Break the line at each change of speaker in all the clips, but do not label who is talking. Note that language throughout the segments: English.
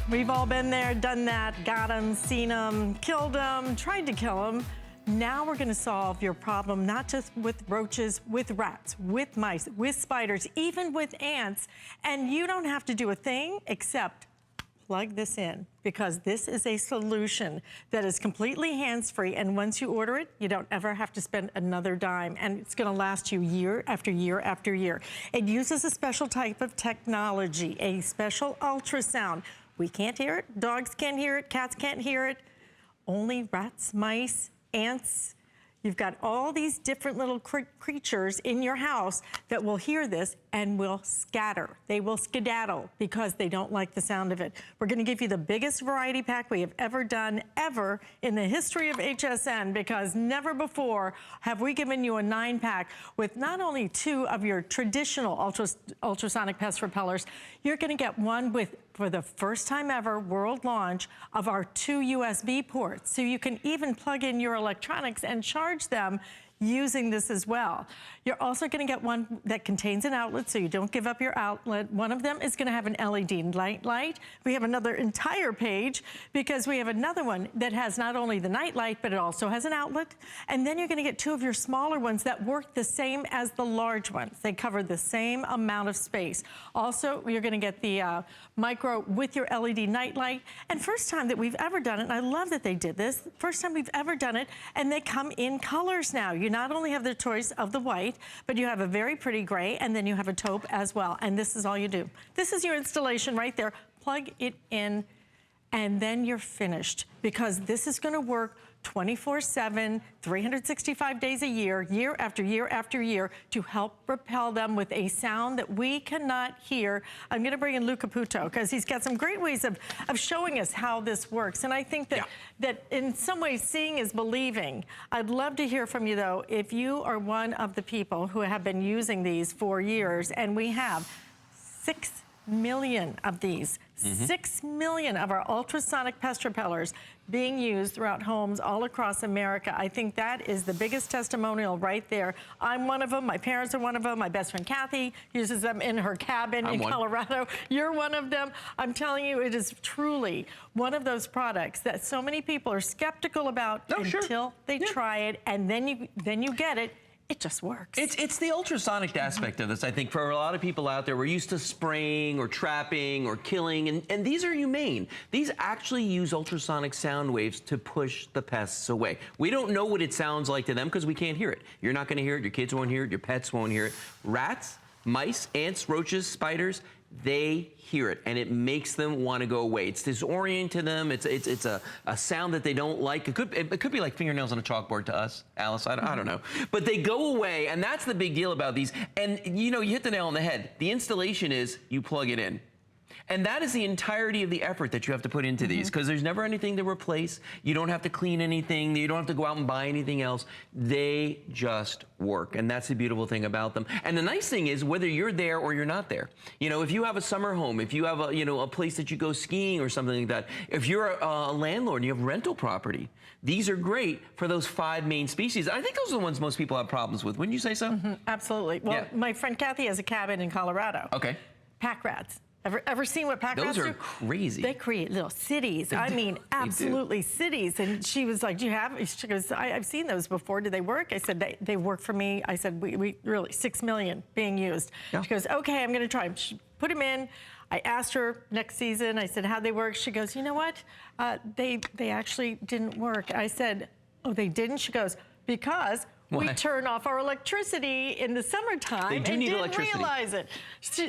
We've all been there, done that, got them, seen them, killed them, tried to kill them. Now we're gonna solve your problem, not just with roaches, with rats, with mice, with spiders, even with ants. And you don't have to do a thing except plug this in, because this is a solution that is completely hands-free, and once you order it, you don't ever have to spend another dime, and it's gonna last you year after year after year. It uses a special type of technology, a special ultrasound. We can't hear it, dogs can't hear it, cats can't hear it, only rats, mice, ants. You've got all these different little creatures in your house that will hear this and will scatter. They will skedaddle because they don't like the sound of it. We're gonna give you the biggest variety pack we have ever done, ever in the history of HSN, because never before have we given you a 9-pack with not only 2 of your traditional ultrasonic pest repellers, you're gonna get one with, for the first time ever, world launch of our 2 USB ports. So you can even plug in your electronics and charge them using this as well. You're also gonna get one that contains an outlet, so you don't give up your outlet. One of them is gonna have an LED night light. We have another entire page because we have another one that has not only the night light, but it also has an outlet. And then you're gonna get 2 of your smaller ones that work the same as the large ones. They cover the same amount of space. Also, you're gonna get the micro with your LED night light. And first time that we've ever done it, and I love that they did this, first time we've ever done it, and they come in colors now. You not only have the choice of the white, but you have a very pretty gray, and then you have a taupe as well. And this is all you do. This is your installation right there. Plug it in, and then you're finished, because this is gonna work 24/7, 365 days a year, year after year after year, to help repel them with a sound that we cannot hear. I'm gonna bring in Lou Caputo, because he's got some great ways of showing us how this works. And I think that, that in some ways, seeing is believing. I'd love to hear from you, though, if you are one of the people who have been using these for years, and we have 6 million of these. 6 million of our ultrasonic pest repellers being used throughout homes all across America. I think that is the biggest testimonial right there. I'm one of them. My parents are one of them. My best friend Kathy uses them in her cabin in Colorado. You're one of them. I'm telling you, it is truly one of those products that so many people are skeptical about until they try it, and then you get it. It just works.
It's the ultrasonic aspect of this. I think for a lot of people out there, we're used to spraying or trapping or killing, and these are humane. These actually use ultrasonic sound waves to push the pests away. We don't know what it sounds like to them because we can't hear it. You're not gonna hear it, your kids won't hear it, your pets won't hear it. Rats, mice, ants, roaches, spiders, they hear it, and it makes them want to go away. It's disorienting to them. It's a sound that they don't like. It could be like fingernails on a chalkboard to us, Alice. I don't know. But they go away, and that's the big deal about these. And you know, you hit the nail on the head. The installation is you plug it in. And that is the entirety of the effort that you have to put into these, because there's never anything to replace. You don't have to clean anything. You don't have to go out and buy anything else. They just work, and that's the beautiful thing about them. And the nice thing is, whether you're there or you're not there, you know, if you have a summer home, if you have a, you know, a place that you go skiing or something like that, if you're a landlord and you have rental property, these are great for those 5 main species. I think those are the ones most people have problems with. Wouldn't you say so?
Absolutely. Well, my friend Kathy has a cabin in Colorado.
Okay.
Pack rats. Ever seen what pack rats do?
Those are crazy.
They create little cities. I mean, absolutely cities. And she was like, do you have, she goes, I've seen those before. Do they work? I said, they work for me. I said, we really, 6 million being used. She goes, okay, I'm gonna try them. She put them in. I asked her next season, I said, how'd they work? She goes, you know what? They actually didn't work. I said, oh, they didn't? She goes, because we turn off our electricity in the summertime and didn't realize it.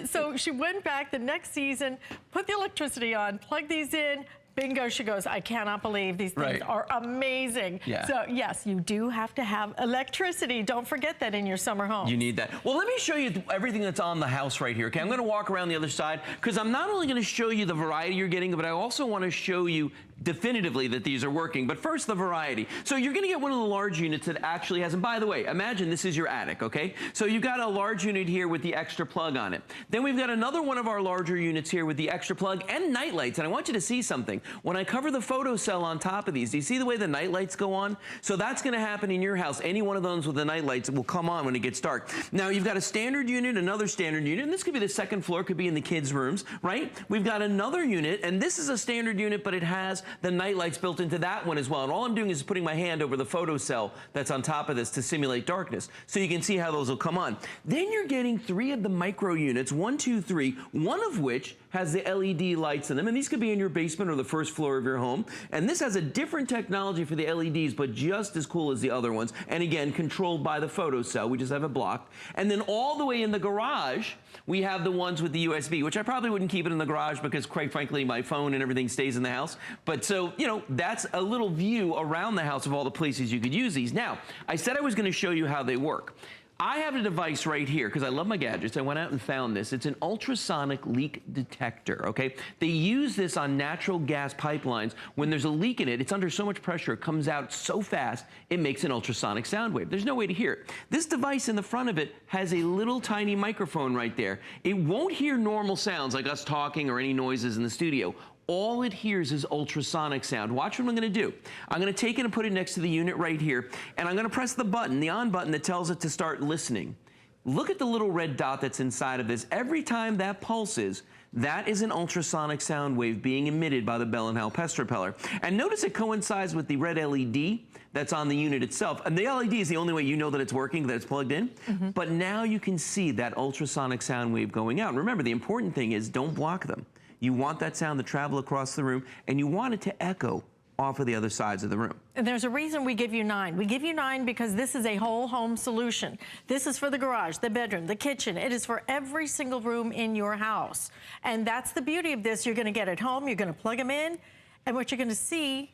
So she went back the next season, put the electricity on, plugged these in, bingo, she goes, I cannot believe these things are amazing. So yes, you do have to have electricity. Don't forget that in your summer home.
You need that. Well, let me show you everything that's on the house right here, okay? I'm gonna walk around the other side, because I'm not only gonna show you the variety you're getting, but I also wanna show you definitively that these are working. But first, the variety. So you're going to get one of the large units that actually has, and by the way, imagine this is your attic, okay? So you've got a large unit here with the extra plug on it. Then we've got another one of our larger units here with the extra plug and night lights. And I want you to see something. When I cover the photocell on top of these, do you see the way the night lights go on? So that's going to happen in your house. Any one of those with the night lights will come on when it gets dark. Now you've got a standard unit, another standard unit, and this could be the second floor, could be in the kids' rooms, right? We've got another unit, and this is a standard unit, but it has the night lights built into that one as well. And all I'm doing is putting my hand over the photocell that's on top of this to simulate darkness. So you can see how those will come on. Then you're getting 3 of the micro units, 1, 2, 3, one of which has the LED lights in them. And these could be in your basement or the first floor of your home. And this has a different technology for the LEDs, but just as cool as the other ones. And again, controlled by the photocell. We just have it blocked. And then all the way in the garage, we have the ones with the USB, which I probably wouldn't keep it in the garage because, quite frankly, my phone and everything stays in the house. But so, you know, that's a little view around the house of all the places you could use these. Now, I said I was going to show you how they work. I have a device right here because I love my gadgets. I went out and found this. It's an ultrasonic leak detector, okay? They use this on natural gas pipelines. When there's a leak in it, it's under so much pressure, it comes out so fast, it makes an ultrasonic sound wave. There's no way to hear it. This device in the front of it has a little tiny microphone right there. It won't hear normal sounds like us talking or any noises in the studio. All it hears is ultrasonic sound. Watch what I'm going to do. I'm going to take it and put it next to the unit right here, and I'm going to press the button, the on button that tells it to start listening. Look at the little red dot that's inside of this. Every time that pulses, that is an ultrasonic sound wave being emitted by the Bell & Howell Pest Repeller. And notice it coincides with the red LED that's on the unit itself. And the LED is the only way you know that it's working, that it's plugged in. But now you can see that ultrasonic sound wave going out. And remember, the important thing is don't block them. You want that sound to travel across the room, and you want it to echo off of the other sides of the room.
And there's a reason we give you 9. We give you 9 because this is a whole home solution. This is for the garage, the bedroom, the kitchen. It is for every single room in your house. And that's the beauty of this. You're going to get it home, you're going to plug them in, and what you're going to see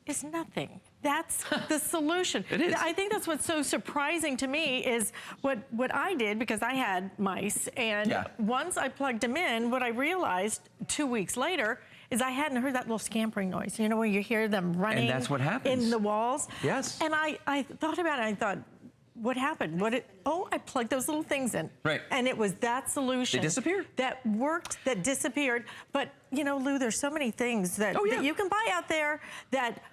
is nothing. That's the solution.
It is.
I think that's what's so surprising to me is what I did, because I had mice, and once I plugged them in, what I realized 2 weeks later is I hadn't heard that little scampering noise. You know, where you hear them running.
And that's what happens.
In the walls.
Yes.
And I thought about it, I thought, what happened? I plugged those little things in.
Right.
And it was that solution.
They disappeared.
That worked, that disappeared. But, you know, Lou, there's so many things that you can buy out there that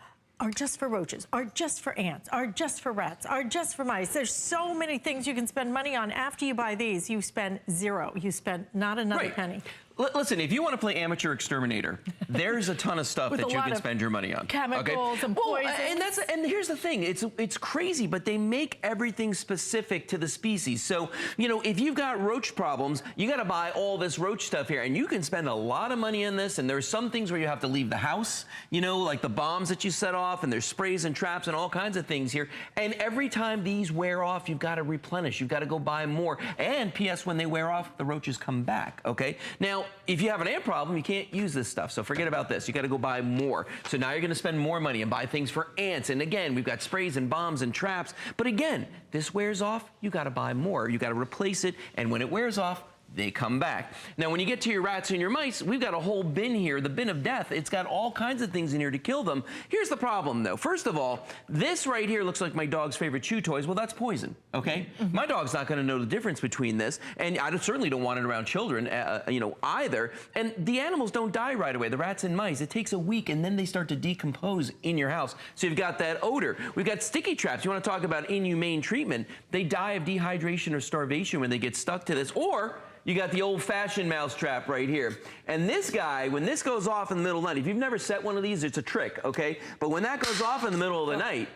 are just for roaches, are just for ants, are just for rats, are just for mice. There's so many things you can spend money on. After you buy these, you spend 0. You spend not another penny.
Listen, if you want to play amateur exterminator, there's a ton of stuff that you can spend your money on.
Chemicals and poisons.
And here's the thing, it's crazy, but they make everything specific to the species. So, you know, if you've got roach problems, you got to buy all this roach stuff here, and you can spend a lot of money on this, and there's some things where you have to leave the house, you know, like the bombs that you set off, and there's sprays and traps and all kinds of things here. And every time these wear off, you've got to replenish. You've got to go buy more. And P.S., when they wear off, the roaches come back, okay? Now, if you have an ant problem, you can't use this stuff, so forget about this. You got to go buy more. So now you're going to spend more money and buy things for ants. And again, we've got sprays and bombs and traps. But again, this wears off, you got to buy more. You got to replace it, and when it wears off, they come back. Now, when you get to your rats and your mice, we've got a whole bin here, the bin of death. It's got all kinds of things in here to kill them. Here's the problem, though. First of all, this right here looks like my dog's favorite chew toys. Well, that's poison, okay? My dog's not going to know the difference between this, and I certainly don't want it around children, you know, either. And the animals don't die right away, the rats and mice. It takes a week, and then they start to decompose in your house. So you've got that odor. We've got sticky traps. You want to talk about inhumane treatment. They die of dehydration or starvation when they get stuck to this, or you got the old-fashioned mouse trap right here. And this guy, when this goes off in the middle of the night, if you've never set one of these, it's a trick, okay? But when that goes off in the middle of the night,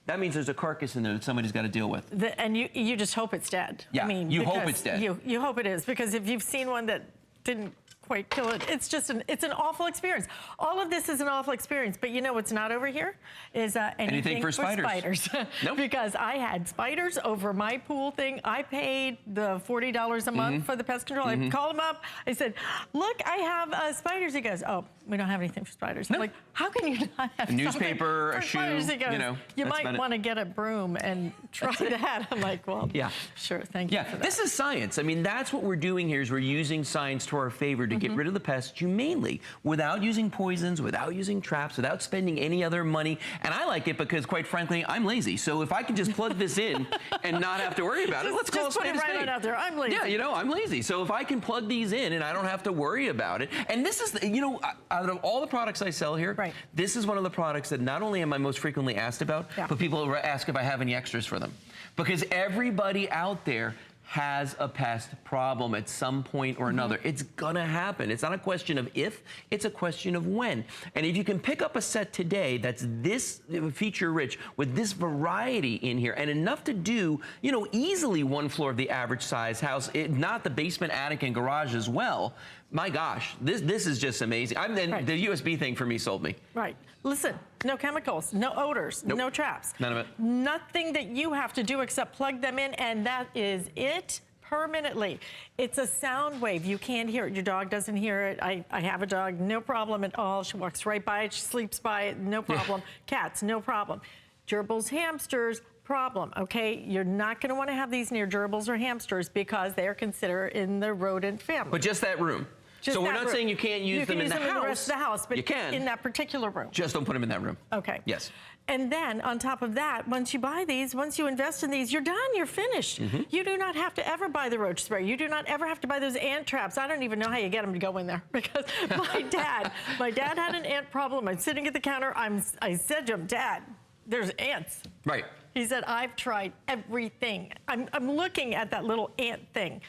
that means there's a carcass in there that somebody's got to deal with.
And you just hope it's dead.
Yeah,
I mean,
you hope it's dead.
You hope it is, because if you've seen one that didn't quite kill it, it's just it's an awful experience. All of this is an awful experience, but you know what's not over here is anything for spiders.
Nope.
Because I had spiders over my pool thing. I paid the $40 a month for the pest control. I called him up. I said, look, I have spiders. He goes, oh, we don't have anything for spiders.
No.
I'm like, how can you not have
a newspaper, a shoe,
spiders? He goes,
you know,
you might want to get a broom and try that. I'm like, well, sure, thank you for that.
This is science. I mean, that's what we're doing here is we're using science to our favor to get rid of the pests humanely without using poisons, without using traps, without spending any other money. And I like it because, quite frankly, I'm lazy. So if I can just plug this in and not have to worry about it, let's call it spade a spade.
Just put it right on out there. I'm lazy.
Yeah, you know, I'm lazy. So if I can plug these in and I don't have to worry about it. And this is, you know, out of all the products I sell here, this is one of the products that not only am I most frequently asked about, but people ask if I have any extras for them. Because everybody out there has a pest problem at some point or another. It's gonna happen. It's not a question of if, it's a question of when. And if you can pick up a set today that's this feature rich with this variety in here and enough to do, you know, easily one floor of the average size house, not the basement, attic, and garage as well, my gosh, this is just amazing. The USB thing for me sold me. Right.
Listen, no chemicals, no odors, no traps.
None of it.
Nothing that you have to do except plug them in, and that is it permanently. It's a sound wave. You can't hear it. Your dog doesn't hear it. I have a dog, no problem at all. She walks right by it. She sleeps by it, no problem. Cats, no problem. Gerbils, hamsters, problem, okay? You're not going to want to have these near gerbils or hamsters because they are considered in the rodent family.
But just that room. So we're not saying you can't use them in the house.
You can use them in the rest of the house, but
you can.
In that particular room.
Just don't put them in that room.
Okay.
Yes.
And then on top of that, once you buy these, once you invest in these, you're done, you're finished. You do not have to ever buy the roach spray. You do not ever have to buy those ant traps. I don't even know how you get them to go in there because my dad had an ant problem. I'm sitting at the counter. I said to him, Dad, there's ants.
Right.
He said, I've tried everything. I'm looking at that little ant thing.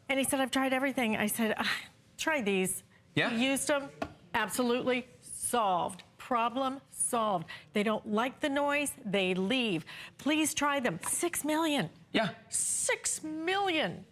And he said, I've tried everything. I said, try these.
Yeah.
He used them, absolutely solved. Problem solved. They don't like the noise, they leave. Please try them. 6 million.
Yeah.
6 million.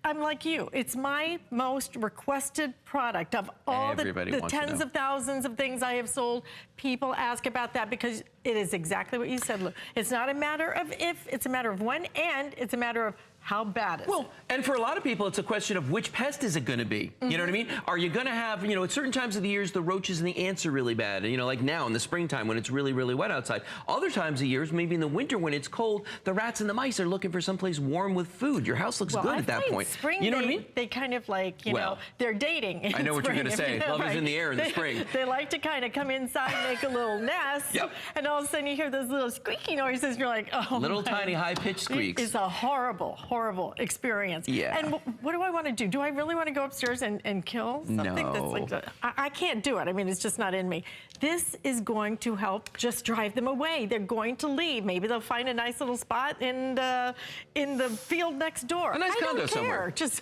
I'm like you. It's my most requested product of all the tens of thousands of things I have sold. People ask about that because it is exactly what you said, Lou. It's not a matter of if, it's a matter of when, and it's a matter of how bad is it?
Well, and for a lot of people, it's a question of which pest is it going to be? You know what I mean? Are you going to have, you know, at certain times of the years, the roaches and the ants are really bad. You know, like now in the springtime when it's really, really wet outside. Other times of years, maybe in the winter when it's cold, the rats and the mice are looking for someplace warm with food. Your house looks good at that point.
Spring,
you know what I mean?
They kind of like, you know, they're dating.
I know what you're going to say. Love is in the air in the spring.
They like to kind of come inside, make a little nest, and all of a sudden you hear those little squeaky noises, and you're like, oh,
little tiny high-pitched squeaks.
It's a horrible, horrible experience.
Yeah.
And what do I want to do? Do I really want to go upstairs and kill something that's like that? I can't do it. I mean, it's just not in me. This is going to help just drive them away. They're going to leave. Maybe they'll find a nice little spot in the field next door.
A nice condo somewhere.
Just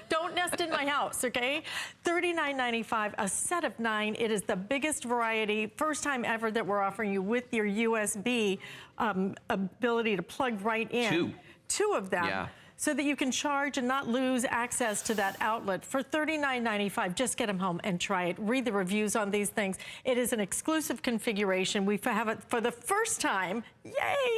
don't nest in my house, okay? $39.95, a set of 9. It is the biggest variety, first time ever that we're offering you with your USB ability to plug right in. Two of them. Yeah. So that you can charge and not lose access to that outlet. For $39.95, just get them home and try it. Read the reviews on these things. It is an exclusive configuration. We have it for the first time, yay,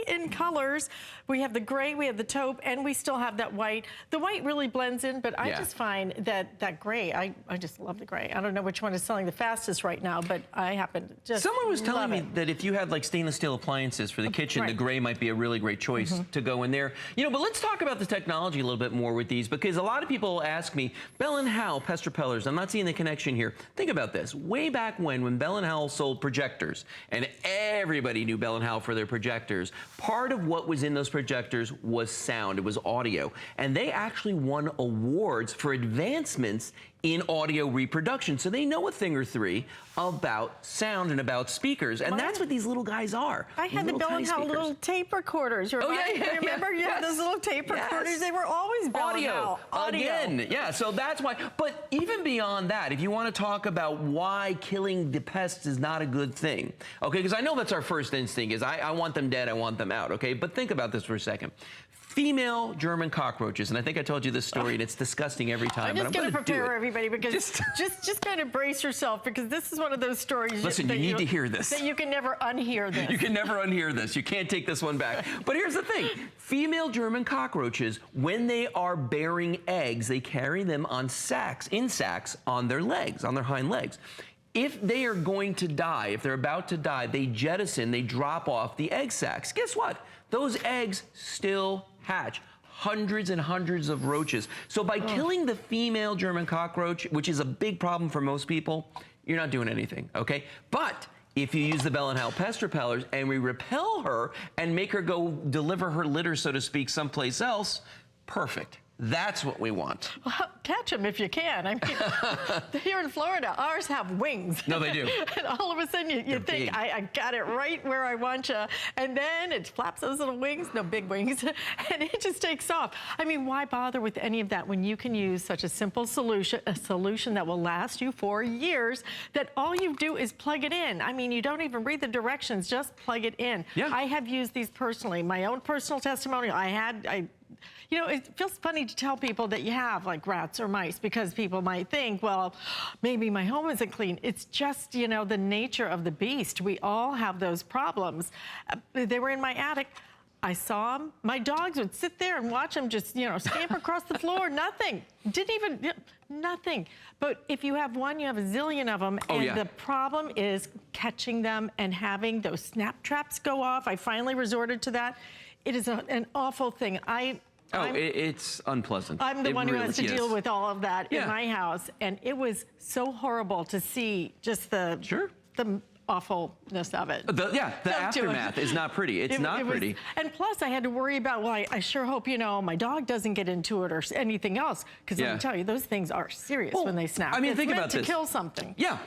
in colors. We have the gray, we have the taupe, and we still have that white. The white really blends in, but I just find that gray, I just love the gray. I don't know which one is selling the fastest right now, but I happen to just
Someone was telling me that if you had like stainless steel appliances for the kitchen, the gray might be a really great choice to go in there. You know, but let's talk about the technology a little bit more with these, because a lot of people ask me, Bell & Howell pest repellers, I'm not seeing the connection here. Think about this. Way back when Bell & Howell sold projectors, and everybody knew Bell & Howell for their projectors, part of what was in those projectors was sound. It was audio. And they actually won awards for advancements in audio reproduction. So they know a thing or three about sound and about speakers. And that's what these little guys are.
I had the Bell & Howell little tape recorders. Remember? Yeah, those little tape recorders? They were always Bell & Howell.
Again, yeah, so that's why. But even beyond that, if you want to talk about why killing the pests is not a good thing, okay, because I know that's our first instinct is I want them dead, I want them out, okay? But think about this for a second. Female German cockroaches, and I think I told you this story, and it's disgusting every time.
I'm just going to prepare everybody because just kind of brace yourself because this is one of those stories.
Listen, you need to hear this.
That you can never unhear this.
You can never unhear this. You can't take this one back. But here's the thing: female German cockroaches, when they are bearing eggs, they carry them on sacks, in sacks, on their legs, on their hind legs. If they are going to die, if they're about to die, they jettison, they drop off the egg sacs. Guess what? Those eggs still hatch. hundreds and hundreds of roaches. So by killing the female German cockroach, which is a big problem for most people, you're not doing anything, okay? But if you use the Bell & Howell pest repellers and we repel her and make her go deliver her litter, so to speak, someplace else, perfect. That's what we want.
Well, catch them if you can. I mean, here in Florida, ours have wings.
No, they do.
And all of a sudden, you think, I got it right where I want you. And then it flaps those little wings, no big wings, and it just takes off. I mean, why bother with any of that when you can use such a simple solution, a solution that will last you for years, that all you do is plug it in. I mean, you don't even read the directions, just plug it in.
Yeah.
I have used these personally. My own personal testimonial, you know, it feels funny to tell people that you have like rats or mice because people might think, well, maybe my home isn't clean. It's just, you know, the nature of the beast. We all have those problems. They were in my attic. I saw them. My dogs would sit there and watch them just, you know, scamper across the floor. Nothing. Didn't even, nothing. But if you have one, you have a zillion of them.
Oh,
and
yeah.
the problem is catching them and having those snap traps go off. I finally resorted to that. It is an awful thing.
It's unpleasant.
I'm the one who has to deal with all of that
Yeah.
in my house, and it was so horrible to see just the awfulness of it.
The
Don't do it.
aftermath is not pretty. It's not pretty.
And plus, I had to worry about, well, I sure hope, you know, my dog doesn't get into it or anything else, because let me tell you, those things are serious when they snap.
I mean, think about
this.
this.
To kill something.
Yeah,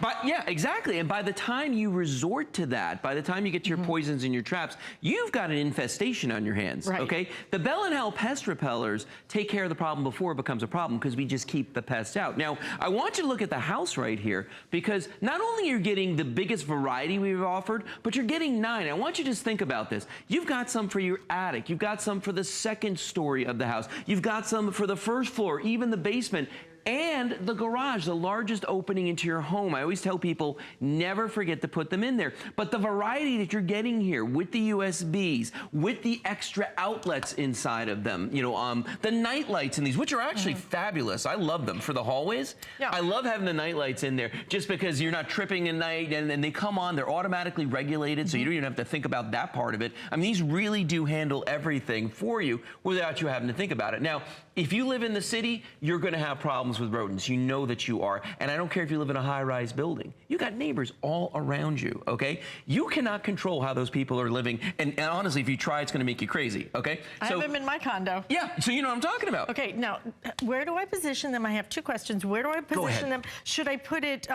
exactly. And by the time you resort to that, by the time you get to your poisons and your traps, you've got an infestation on your hands, okay? The Bell & Howell pest repellers take care of the problem before it becomes a problem because we just keep the pests out. Now, I want you to look at the house right here because not only are you getting the biggest variety we've offered, but you're getting 9. I want you to just think about this. You've got some for your attic. You've got some for the second story of the house. You've got some for the first floor, even the basement. And the garage, the largest opening into your home. I always tell people, never forget to put them in there. But the variety that you're getting here with the USBs, with the extra outlets inside of them, you know, the night lights in these, which are actually fabulous. I love them for the hallways.
Yeah.
I love having the night lights in there just because you're not tripping at night and then they come on, they're automatically regulated, so you don't even have to think about that part of it. I mean, these really do handle everything for you without you having to think about it. Now, if you live in the city, you're going to have problems with rodents. You know that you are. And I don't care if you live in a high-rise building. You got neighbors all around you, okay? You cannot control how those people are living. And honestly, if you try, it's going to make you crazy, okay?
I have them in my condo.
Yeah, so you know what I'm talking about.
Okay, now, where do I position them? I have 2 questions. Where do I position them? Should I put it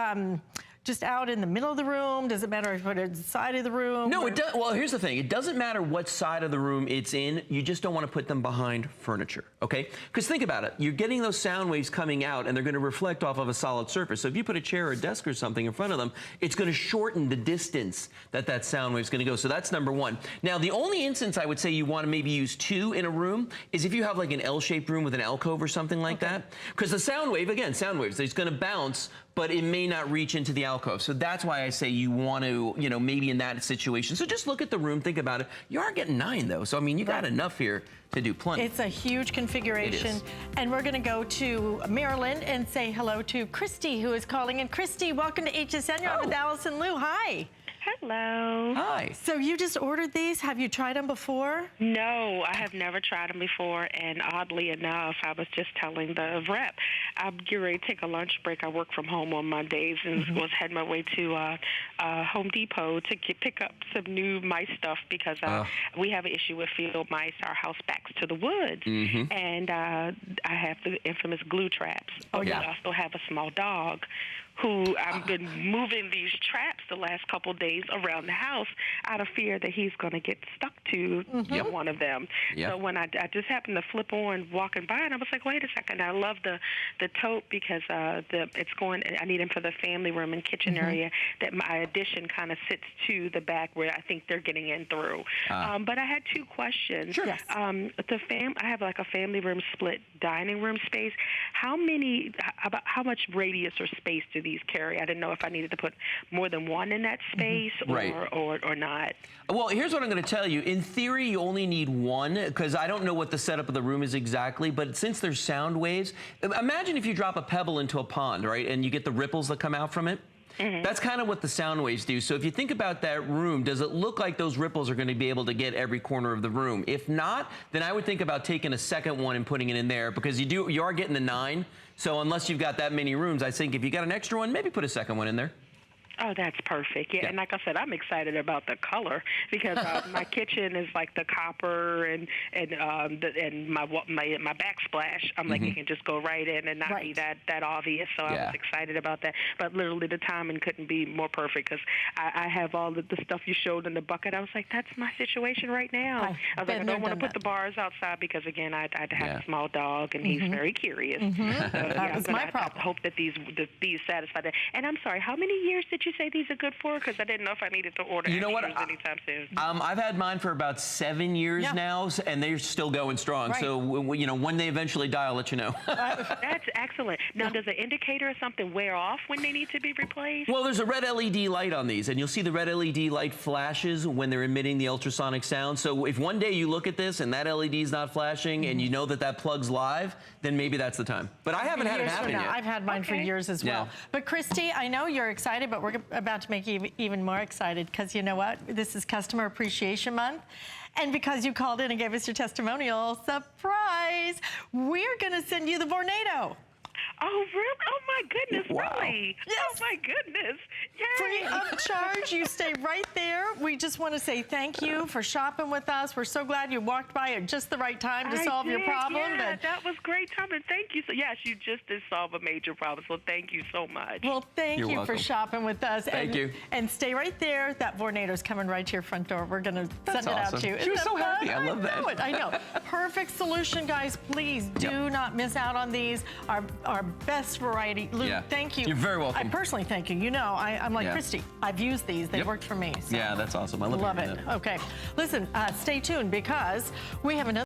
just out in the middle of the room? Does it matter if I put it inside of the room?
No, it does. Well, here's the thing. It doesn't matter what side of the room it's in. You just don't want to put them behind furniture, okay? Because think about it. You're getting those sound waves coming out, and they're going to reflect off of a solid surface. So if you put a chair or a desk or something in front of them, it's going to shorten the distance that sound wave's going to go. So that's number 1. Now, the only instance I would say you want to maybe use 2 in a room is if you have like an L-shaped room with an alcove or something like that. Because the sound wave, again, sound waves, it's going to bounce, but it may not reach into the alcove. So that's why I say you want to, you know, maybe in that situation. So just look at the room, think about it. You are getting 9 though. So I mean, you got enough here to do plenty.
It's a huge configuration.
It is.
And we're gonna go to Maryland and say hello to Christy, who is calling in. Christy, welcome to HSN. You're on with Allison Lou. Hi.
Hello.
Hi.
So you just ordered these. Have you tried them before?
No, I have never tried them before, and oddly enough, I was just telling the rep, I'm getting ready to take a lunch break. I work from home on Mondays and was heading my way to Home Depot to pick up some new mice stuff because we have an issue with field mice. Our house backs to the woods, and I have the infamous glue traps.
Oh, yeah.
We also have a small dog who I've been moving these traps the last couple of days around the house out of fear that he's going to get stuck to one of them.
Yep.
So when I just happened to flip on walking by, and I was like, wait a second. I love the tote because it's going. I need him for the family room and kitchen area that my addition kind of sits to the back where I think they're getting in through. But I had 2 questions.
Sure. Yes.
I have like a family room split dining room space. How much radius or space do these carry? I didn't know if I needed to put more than one in that space or not.
Well, here's what I'm going to tell you. In theory, you only need 1 because I don't know what the setup of the room is exactly, but since there's sound waves, imagine if you drop a pebble into a pond, right, and you get the ripples that come out from it. That's kind of what the sound waves do. So if you think about that room, does it look like those ripples are going to be able to get every corner of the room? If not, then I would think about taking a second one and putting it in there, because you are getting the 9. So unless you've got that many rooms, I think if you got an extra one, maybe put a second one in there.
Oh, that's perfect. Yeah, and like I said, I'm excited about the color because my kitchen is like the copper and my backsplash. I'm like, it can just go right in and not be that obvious. So I was excited about that. But literally, the timing couldn't be more perfect because I have all the stuff you showed in the bucket. I was like, that's my situation right now. I was like, I don't want to put the bars outside because again, I have a small dog and he's very curious. So,
that was my problem.
I hope that these satisfy that. And I'm sorry, how many years did you say these are good for? Because I didn't know if I needed to order anytime soon.
I've had mine for about 7 years now, and they're still going strong.
Right.
So when they eventually die, I'll let you know.
That's excellent. Now, does an indicator or something wear off when they need to be replaced?
Well, there's a red LED light on these, and you'll see the red LED light flashes when they're emitting the ultrasonic sound. So if one day you look at this and that LED is not flashing, and you know that plug's live, then maybe that's the time. But I haven't had it happen yet.
I've had mine for years as well.
Yeah.
But Christy, I know you're excited, but we're about to make you even more excited because you know what? This is Customer Appreciation Month. And because you called in and gave us your testimonial, surprise, we're going to send you the Vornado.
Oh, really? Oh, my goodness,
Wow.
really?
Yes.
Oh, my goodness. Yay.
Free of charge. You stay right there. We just want to say thank you for shopping with us. We're so glad you walked by at just the right time to solve your problem.
Yeah, that was great timing. Thank you. So, yes, you just did solve a major problem, so thank you so much.
Well, thank
You're
you
welcome.
for shopping with us.
Thank you.
And stay right there. That Vornado's coming right to your front door. We're going to send it out
awesome.
to you.
She was
Isn't
so
that
happy.
fun?
I love that.
I know. Perfect solution, guys. Please do not miss out on these. Our best variety. Luke, thank you.
You're very welcome.
I personally thank you. You know, I'm like Christy. I've used these. They worked for me. So.
Yeah, that's awesome. I love
Love it.
that.
Okay. Listen, stay tuned because we have another